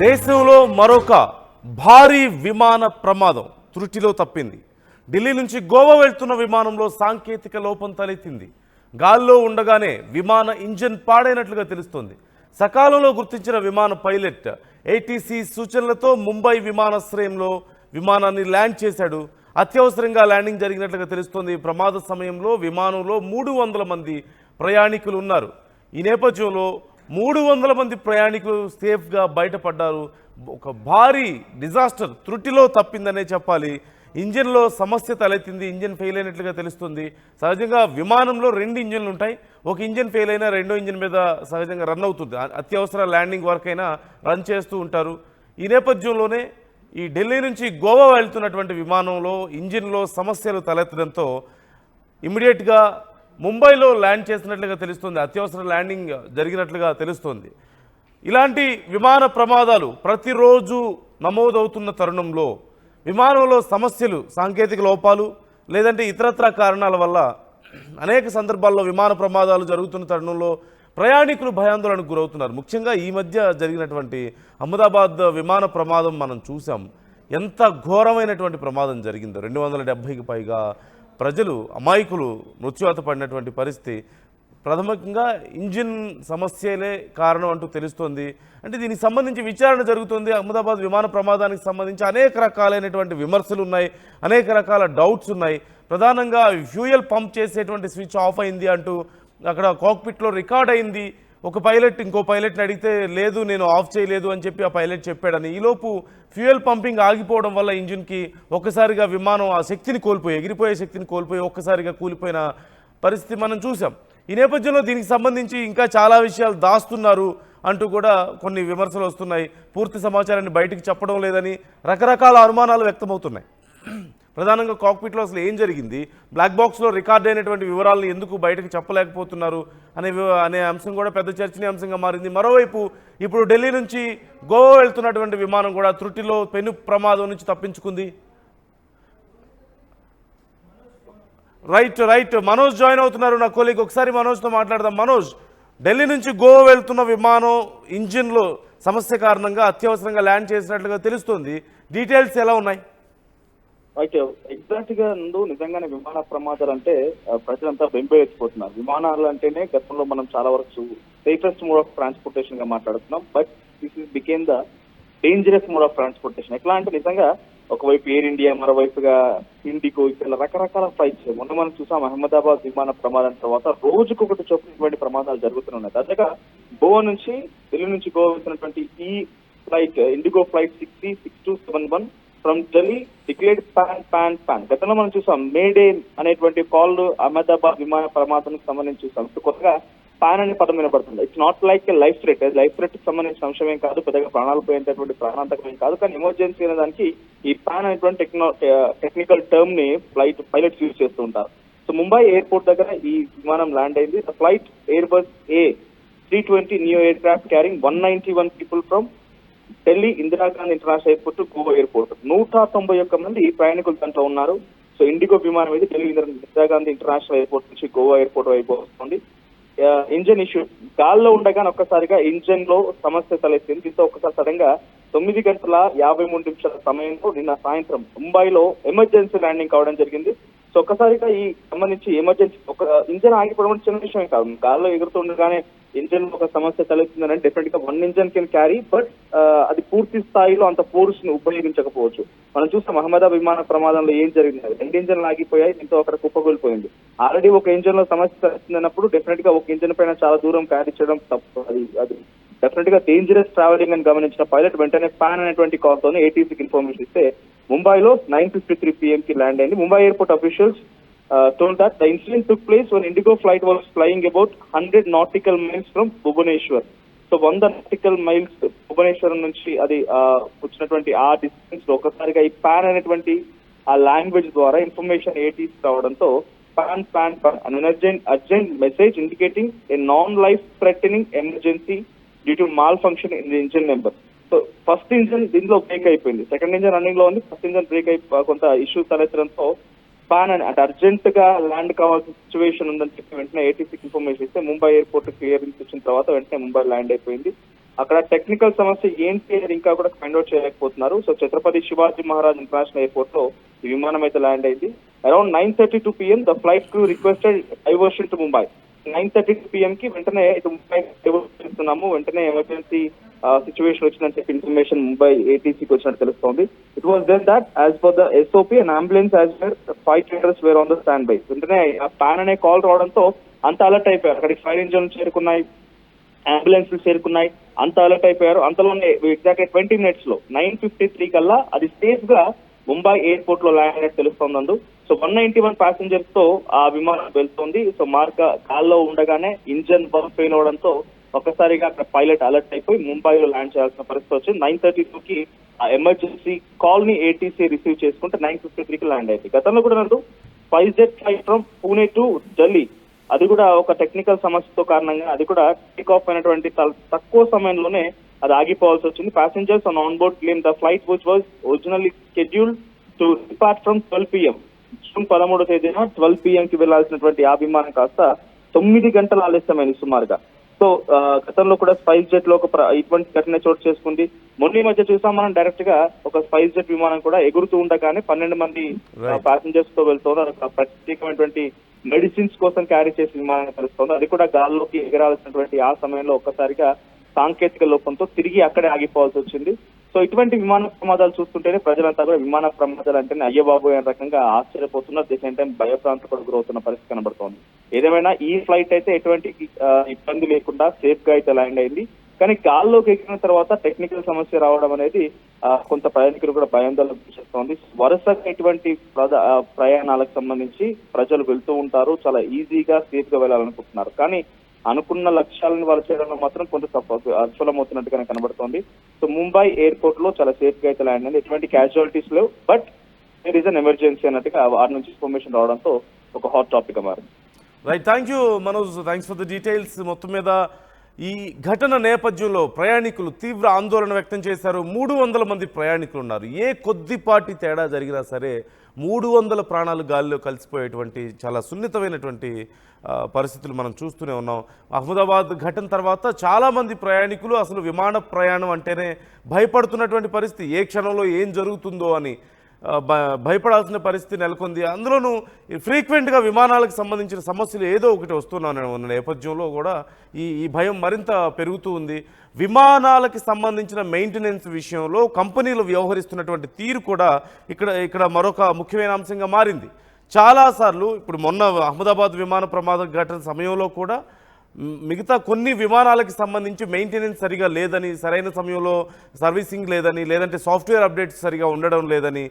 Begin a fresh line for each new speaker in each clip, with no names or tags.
దేశంలో మరొక భారీ విమాన ప్రమాదం త్రుటిలో తప్పింది. ఢిల్లీ నుంచి గోవా వెళ్తున్న విమానంలో సాంకేతిక లోపం తలెత్తింది. గాల్లో ఉండగానే విమాన ఇంజిన్ పాడైనట్లుగా తెలుస్తోంది. సకాలంలో గుర్తించిన విమాన పైలట్ ఏటీసీ సూచనలతో ముంబై విమానాశ్రయంలో విమానాన్ని ల్యాండ్ చేశాడు. అత్యవసరంగా ల్యాండింగ్ జరిగినట్లుగా తెలుస్తోంది. ప్రమాద సమయంలో విమానంలో 300 మంది ప్రయాణికులు ఉన్నారు. ఈ నేపథ్యంలో 300 మంది ప్రయాణికులు సేఫ్గా బయటపడ్డారు. ఒక భారీ డిజాస్టర్ త్రుటిలో తప్పిందనే చెప్పాలి. ఇంజిన్లో సమస్య తలెత్తింది. ఇంజిన్ ఫెయిల్ అయినట్లుగా తెలుస్తుంది. సహజంగా విమానంలో 2 ఇంజిన్లు ఉంటాయి. ఒక ఇంజిన్ ఫెయిల్ అయినా రెండో ఇంజిన్ మీద సహజంగా రన్ అవుతుంది. అత్యవసర ల్యాండింగ్ వరకైనా రన్ చేస్తూ ఉంటారు. ఈ నేపథ్యంలోనే ఈ ఢిల్లీ నుంచి గోవా వెళ్తున్నటువంటి విమానంలో ఇంజిన్లో సమస్యలు తలెత్తడంతో ఇమ్మీడియట్గా ముంబైలో ల్యాండ్ చేసినట్లుగా తెలుస్తుంది. అత్యవసర ల్యాండింగ్ జరిగినట్లుగా తెలుస్తుంది. ఇలాంటి విమాన ప్రమాదాలు ప్రతిరోజు నమోదవుతున్న తరుణంలో విమానంలో సమస్యలు, సాంకేతిక లోపాలు లేదంటే ఇతరత్ర కారణాల వల్ల అనేక సందర్భాల్లో విమాన ప్రమాదాలు జరుగుతున్న తరుణంలో ప్రయాణికులు భయాందోళనకు గురవుతున్నారు. ముఖ్యంగా ఈ మధ్య జరిగినటువంటి అహ్మదాబాద్ విమాన ప్రమాదం మనం చూసాం. ఎంత ఘోరమైనటువంటి ప్రమాదం జరిగిందో. 270కి పైగా ప్రజలు, అమాయకులు మృత్యువాత పడినటువంటి పరిస్థితి. ప్రథమంగా ఇంజిన్ సమస్యలే కారణం అంటూ తెలుస్తోంది. అంటే దీనికి సంబంధించి విచారణ జరుగుతుంది. అహ్మదాబాద్ విమాన ప్రమాదానికి సంబంధించి అనేక రకాలైనటువంటి విమర్శలు ఉన్నాయి, అనేక రకాల డౌట్స్ ఉన్నాయి. ప్రధానంగా ఫ్యూయల్ పంప్ చేసేటువంటి స్విచ్ ఆఫ్ అయింది అంటూ అక్కడ కాక్పిట్లో రికార్డ్ అయింది. ఒక పైలట్ ఇంకో పైలట్ని అడిగితే లేదు నేను ఆఫ్ చేయలేదు అని చెప్పి ఆ పైలట్ చెప్పాడని. ఈలోపు ఫ్యూయల్ పంపింగ్ ఆగిపోవడం వల్ల ఇంజిన్కి ఒక్కసారిగా విమానం ఆ శక్తిని కోల్పోయి, ఎగిరిపోయే శక్తిని కోల్పోయి ఒక్కసారిగా కూలిపోయిన పరిస్థితి మనం చూసాం. ఈ నేపథ్యంలో దీనికి సంబంధించి ఇంకా చాలా విషయాలు దాస్తున్నారు అంటూ కూడా కొన్ని విమర్శలు వస్తున్నాయి. పూర్తి సమాచారాన్ని బయటికి చెప్పడం లేదని రకరకాల అనుమానాలు వ్యక్తమవుతున్నాయి. ప్రధానంగా కాక్పిట్లో అసలు ఏం జరిగింది, బ్లాక్ బాక్స్లో రికార్డ్ అయినటువంటి వివరాలను ఎందుకు బయటకు చెప్పలేకపోతున్నారు అనే అంశం కూడా పెద్ద చర్చనీయాంశంగా మారింది. మరోవైపు ఇప్పుడు ఢిల్లీ నుంచి గోవా వెళ్తున్నటువంటి విమానం కూడా త్రుటిలో పెను ప్రమాదం నుంచి తప్పించుకుంది. రైట్ మనోజ్ జాయిన్ అవుతున్నారు, నా కొలీగ్. ఒకసారి మనోజ్తో మాట్లాడదాం. మనోజ్, ఢిల్లీ నుంచి గోవా వెళ్తున్న విమానం ఇంజిన్లో సమస్య కారణంగా అత్యవసరంగా ల్యాండ్ చేసినట్లుగా తెలుస్తుంది. డీటెయిల్స్ ఎలా ఉన్నాయి?
అయితే ఎగ్జాక్ట్ గా నిజంగానే విమాన ప్రమాదాలు అంటే ప్రజలంతా బెంబేలెత్తిపోతున్నారు. విమానాలు అంటేనే గతంలో మనం చాలా వరకు సేఫెస్ట్ మోడ్ ఆఫ్ ట్రాన్స్పోర్టేషన్ గా మాట్లాడుతున్నాం. But this is became the dangerous mode of transportation. ఎట్లా అంటే నిజంగా ఒకవైపు ఎయిర్ ఇండియా, మరోవైపుగా ఇండిగో, ఇలా రకరకాల ఫ్లైట్స్. మొన్న మనం చూసాం అహ్మదాబాద్ విమాన ప్రమాదం తర్వాత రోజుకొకటి చొప్పునటువంటి ప్రమాదాలు జరుగుతున్నాయి. తాజాగా గోవా నుంచి ఢిల్లీ నుంచి గోవా వెళ్తున్నటువంటి ఈ flight IndiGo flight 606271 from Delhi declared pan. గతంలో మనం చూసాం మేడే అనేటువంటి కాల్ అహ్మదాబాద్ విమాన ప్రమాదానికి సంబంధించి చూసాం. ఇప్పుడు కొత్తగా పాన్ అనే పదం వినపడుతుంది. It's not like life threat. Life threat కి సంబంధించిన అంశం ఏం కాదు, పెద్దగా ప్రాణాలు పోయేటటువంటి ప్రాణాంతకం ఏం కాదు. కానీ ఎమర్జెన్సీ అనే దానికి ఈ పాన్ అనేటువంటి టెక్నికల్ టర్మ్ ని పైలట్స్ యూజ్ చేస్తూ ఉంటారు. సో ముంబై ఎయిర్పోర్ట్ దగ్గర ఈ విమానం ల్యాండ్ అయింది. The flight Airbus A320 neo air craft carrying 191 people from Delhi Indira Gandhi international airport Goa airport. 191 మంది ప్రయాణికులు దాంట్లో ఉన్నారు. సో ఇండిగో విమానం ఇది ఢిల్లీ ఇందిరాగాంధీ ఇంటర్నేషనల్ ఎయిర్పోర్ట్ నుంచి గోవా ఎయిర్పోర్ట్ వైపు వస్తుంది. ఇంజన్ ఇష్యూ, గాల్లో ఉండగానే ఒక్కసారిగా ఇంజన్ లో సమస్య తలెత్తింది. దీంతో ఒక్కసారి సడన్ గా 9:53 సమయంలో నిన్న సాయంత్రం ముంబైలో ఎమర్జెన్సీ ల్యాండింగ్ కావడం జరిగింది. సో ఒక్కసారిగా ఈ సంబంధించి ఎమర్జెన్సీ ఒక ఇంజన్ ఆగిపోవడం చిన్న విషయం కాదు. గాల్లో ఎగురుతుండగానే ఇంజన్ ఒక సమస్య తలెత్తిందని డెఫినెట్ గా one engine can carry, but అది పూర్తి స్థాయిలో అంత ఫోర్స్ ని ఉపయోగించకపోవచ్చు. మనం చూస్తాం అహ్మదాబాద్ విమాన ప్రమాదంలో ఏం జరిగింది. 2 ఇంజన్లు ఆగిపోయాయి, దీంతో అక్కడ కుప్పగొలిపోయింది. ఆల్రెడీ ఒక ఇంజన్ లో సమస్య తలెత్తిందన్నప్పుడు డెఫినెట్ గా ఒక ఇంజన్ పైన చాలా దూరం క్యారీ చేయడం తప్పు. అది డెఫినెట్ గా డేంజరస్ ట్రావెలింగ్ అని గమనించిన పైలట్ వెంటనే పాన్ అనేటువంటి కాల్ తోనే ఏటీసీకి ఇన్ఫర్మేషన్ ఇస్తే ముంబైలో 9:53 PM కి ల్యాండ్ అయింది. Mumbai airport officials told that the incident took place when Indigo flight was flying about 100 nautical miles from Bhubaneswar. So 100 nautical miles భువనేశ్వరం నుంచి అది వచ్చినటువంటి ఆ డిస్టెన్స్ లో ఒకసారిగా ఈ పాన్ అనేటువంటి ఆ లాంగ్వేజ్ ద్వారా ఇన్ఫర్మేషన్ ఏటీసీ రావడంతో pan an urgent message indicating a non-life threatening emergency due to malfunction in the engine number. So first engine దీనిలో బ్రేక్ అయిపోయింది, సెకండ్ ఇంజన్ రన్నింగ్ లో ఉంది, ఫస్ట్ ఇంజన్ బ్రేక్ అయిపోయి కొంత ఇష్యూ తలెత్తడంతో పాన్ అని అంటే అర్జెంట్ గా ల్యాండ్ కావాల్సిన సిచ్యువేషన్ ఉందని చెప్పి వెంటనే ఏటీసీకి ఇన్ఫర్మేషన్ ఇస్తే ముంబై ఎయిర్పోర్ట్ క్లియరెన్స్ వచ్చిన తర్వాత వెంటనే ముంబై ల్యాండ్ అయిపోయింది. అక్కడ టెక్నికల్ సమస్య ఏంటి అనేది ఇంకా కూడా ఫైండ్ అవుట్ చేయలేకపోతున్నారు. So Chhatrapati Shivaji Maharaj international airport లో ఈ విమానం అయితే ల్యాండ్ అయింది. Around 9:32 PM the flight crew requested diversion to Mumbai. 9:32 PM కి వెంటనే ఇటు ముంబై డైవర్షన్ ఇస్తున్నాము, వెంటనే ఎమర్జెన్సీ సిచ్యువేషన్ వచ్చిందని చెప్పి ఇన్ఫర్మేషన్ ముంబై ఏటీసీకి వచ్చినట్టు తెలుస్తోంది. It was then that as per the SOP and ambulance as well 5 traders were on the standby. వెంటనే ఆ ప్యాన్ అనే కాల్ రావడంతో అంత అలర్ట్ అయిపోయారు. అక్కడికి ఫైర్ ఇంజన్ చేరుకున్నాయి, అంబులెన్స్ చేరుకున్నాయి, అంత అలర్ట్ అయిపోయారు. అంతలోనే ఎగ్జాక్ట్ 20 minutes లో 9:53 కల్లా అది సేఫ్ గా ముంబై ఎయిర్పోర్ట్ లో ల్యాండ్ అయినట్టు తెలుస్తోంది. సో 191 passengers తో ఆ విమానం వెళ్తోంది. సో గాల్లో ఉండగానే ఇంజన్ బంప్ ఫెయిల్ అవడంతో ఒక్కసారిగా అక్కడ పైలట్ అలర్ట్ అయిపోయి ముంబైలో ల్యాండ్ చేయాల్సిన పరిస్థితి వచ్చింది. 9:32 కి ఆ ఎమర్జెన్సీ కాల్ ని ఏటీసీ రిసీవ్ చేసుకుంటే 9:53 కి ల్యాండ్ అయింది. గతంలో కూడా నందు 5 jet flight from Pune to Delhi, అది కూడా ఒక టెక్నికల్ సమస్యతో కారణంగా అది కూడా టేక్ ఆఫ్ అయినటువంటి తక్కువ సమయంలోనే అది ఆగిపోవాల్సి వచ్చింది. Passengers on board claim the flight which was originally scheduled to depart from 12 PM. June 13వ తేదీన 12 PM కి వెళ్లాల్సినటువంటి ఆ విమానం కాస్త 9 గంటల ఆలస్యమైంది సుమారుగా. సో గతంలో కూడా స్పైస్ జెట్ లో ఇటువంటి ఘటన చోటు చేసుకుంది. మొన్న ఈ మధ్య చూసాం మనం డైరెక్ట్ గా ఒక స్పైస్ జెట్ విమానం కూడా ఎగురుతూ ఉండగానే 12 మంది ప్యాసింజర్స్ తో వెళ్తుంది. అదొక ప్రత్యేకమైనటువంటి మెడిసిన్స్ కోసం క్యారీ చేసే విమానం తెలుస్తోంది. అది కూడా గాల్లోకి ఎగరాల్సినటువంటి ఆ సమయంలో ఒక్కసారిగా సాంకేతిక లోపంతో తిరిగి అక్కడే ఆగిపోవాల్సి వచ్చింది. సో ఇటువంటి విమాన ప్రమాదాలు చూస్తుంటేనే ప్రజలంతా కూడా విమాన ప్రమాదాలు అంటేనే అయ్యో బాబు అనే రకంగా ఆశ్చర్యపోతున్నారు. ది సేమ్ టైం భయప్రాంతం కూడా గురవుతున్న పరిస్థితి కనబడుతోంది. ఏదేమైనా ఈ ఫ్లైట్ అయితే ఎటువంటి ఇబ్బంది లేకుండా సేఫ్ గా అయితే ల్యాండ్ అయింది. కానీ గాల్లోకి ఎక్కిన తర్వాత టెక్నికల్ సమస్య రావడం అనేది కొంత ప్రయాణికులు కూడా భయాందోళన చేస్తోంది. వరుసగా ఇటువంటి ప్రయాణాలకు సంబంధించి ప్రజలు వెళ్తూ ఉంటారు, చాలా ఈజీగా సేఫ్ గా వెళ్ళాలనుకుంటున్నారు. కానీ అనుకున్న లక్ష్యాలను వాళ్ళు చేయడంలో మాత్రం కొంత విఫలమవుతున్నట్టుగానే కనబడుతోంది. సో ముంబై ఎయిర్పోర్ట్ లో చాలా సేఫ్ గా అయితే ల్యాండ్ అయింది. ఎటువంటి క్యాజువాలిటీస్ లేవు, but there is an emergency అన్నట్టుగా వారి నుంచి ఇన్ఫర్మేషన్ రావడంతో ఒక హాట్ టాపిక్ గా మారింది.
Right, thank you Manoj, thanks for the details. మొత్తం మీద ఈ ఘటన నేపథ్యంలో ప్రయాణికులు తీవ్ర ఆందోళన వ్యక్తం చేశారు. 300 మంది ప్రయాణికులు ఉన్నారు. ఏ కొద్దిపాటి తేడా జరిగినా సరే 300 ప్రాణాలు గాలిలో కలిసిపోయేటువంటి చాలా సున్నితమైనటువంటి పరిస్థితులు మనం చూస్తూనే ఉన్నాం. అహ్మదాబాద్ ఘటన తర్వాత చాలామంది ప్రయాణికులు అసలు విమాన ప్రయాణం అంటేనే భయపడుతున్నటువంటి పరిస్థితి, ఏ క్షణంలో ఏం జరుగుతుందో అని భయపడాల్సిన పరిస్థితి నెలకొంది. అందులోనూ ఫ్రీక్వెంట్గా విమానాలకు సంబంధించిన సమస్యలు ఏదో ఒకటి వస్తున్నాను ఉన్న నేపథ్యంలో కూడా ఈ భయం మరింత పెరుగుతూ ఉంది. విమానాలకి సంబంధించిన మెయింటెనెన్స్ విషయంలో కంపెనీలు వ్యవహరిస్తున్నటువంటి తీరు కూడా ఇక్కడ మరొక ముఖ్యమైన అంశంగా మారింది. చాలాసార్లు ఇప్పుడు మొన్న అహ్మదాబాద్ విమాన ప్రమాద ఘటన సమయంలో కూడా మిగతా కొన్ని విమానాలకి సంబంధించి మెయింటెనెన్స్ సరిగా లేదని, సరైన సమయంలో సర్వీసింగ్ లేదని, లేదంటే సాఫ్ట్వేర్ అప్డేట్స్ సరిగా ఉండడం లేదని,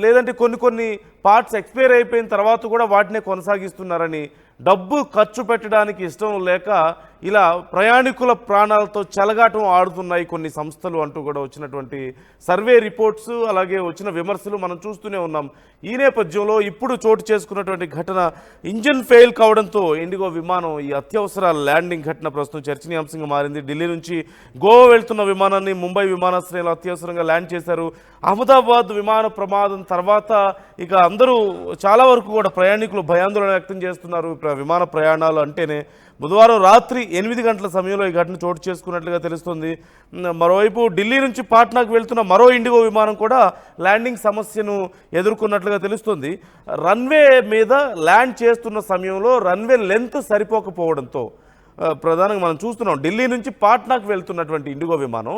లేదంటే కొన్ని పార్ట్స్ ఎక్స్పైర్ అయిపోయిన తర్వాత కూడా వాటినే కొనసాగిస్తున్నారని, డబ్బు ఖర్చు పెట్టడానికి ఇష్టం లేక ఇలా ప్రయాణికుల ప్రాణాలతో చెలగాటం ఆడుతున్నాయి కొన్ని సంస్థలు అంటూ కూడా వచ్చినటువంటి సర్వే రిపోర్ట్స్, అలాగే వచ్చిన విమర్శలు మనం చూస్తూనే ఉన్నాం. ఈ నేపథ్యంలో ఇప్పుడు చోటు చేసుకున్నటువంటి ఘటన ఇంజిన్ ఫెయిల్ కావడంతో ఇండిగో విమానం ఈ అత్యవసర ల్యాండింగ్ ఘటన ప్రస్తుతం చర్చనీయాంశంగా మారింది. ఢిల్లీ నుంచి గోవా వెళ్తున్న విమానాన్ని ముంబై విమానాశ్రయంలో అత్యవసరంగా ల్యాండ్ చేశారు. అహ్మదాబాద్ విమాన ప్రమాదం తర్వాత ఇక అందరూ చాలా వరకు కూడా ప్రయాణికులు భయాందోళన వ్యక్తం చేస్తున్నారు. విమాన ప్రయాణాలు అంటేనే బుధవారం రాత్రి 8 గంటల సమయంలో ఈ ఘటన చోటు చేసుకున్నట్లుగా తెలుస్తుంది. మరోవైపు ఢిల్లీ నుంచి పాట్నాకు వెళ్తున్న మరో ఇండిగో విమానం కూడా ల్యాండింగ్ సమస్యను ఎదుర్కొన్నట్లుగా తెలుస్తుంది. రన్వే మీద ల్యాండ్ చేస్తున్న సమయంలో రన్వే లెంత్ సరిపోకపోవడంతో ప్రధానంగా మనం చూస్తున్నాం ఢిల్లీ నుంచి పాట్నాకు వెళ్తున్నటువంటి ఇండిగో విమానం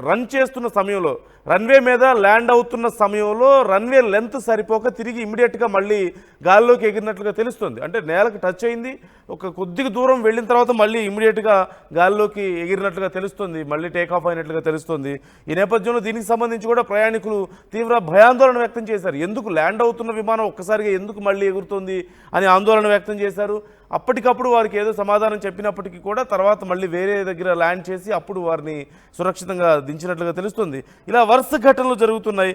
రన్ చేస్తున్న సమయంలో, రన్వే మీద ల్యాండ్ అవుతున్న సమయంలో రన్వే లెంత్ సరిపోక తిరిగి ఇమ్మీడియట్గా మళ్ళీ గాల్లోకి ఎగిరినట్లుగా తెలుస్తుంది. అంటే నేలకు టచ్ అయింది, ఒక కొద్దిగా దూరం వెళ్ళిన తర్వాత మళ్ళీ ఇమ్మీడియట్గా గాల్లోకి ఎగిరినట్లుగా తెలుస్తుంది, మళ్ళీ టేక్ ఆఫ్ అయినట్లుగా తెలుస్తుంది. ఈ నేపథ్యంలో దీనికి సంబంధించి కూడా ప్రయాణికులు తీవ్ర భయాందోళన వ్యక్తం చేశారు. ఎందుకు ల్యాండ్ అవుతున్న విమానం ఒక్కసారిగా ఎందుకు మళ్ళీ ఎగురుతుంది అని ఆందోళన వ్యక్తం చేశారు. అప్పటికప్పుడు వారికి ఏదో సమాధానం చెప్పినప్పటికీ కూడా తర్వాత మళ్ళీ వేరే దగ్గర ల్యాండ్ చేసి అప్పుడు వారిని సురక్షితంగా దించినట్లుగా తెలుస్తుంది. ఇలా వరుస ఘటనలు జరుగుతున్నాయి.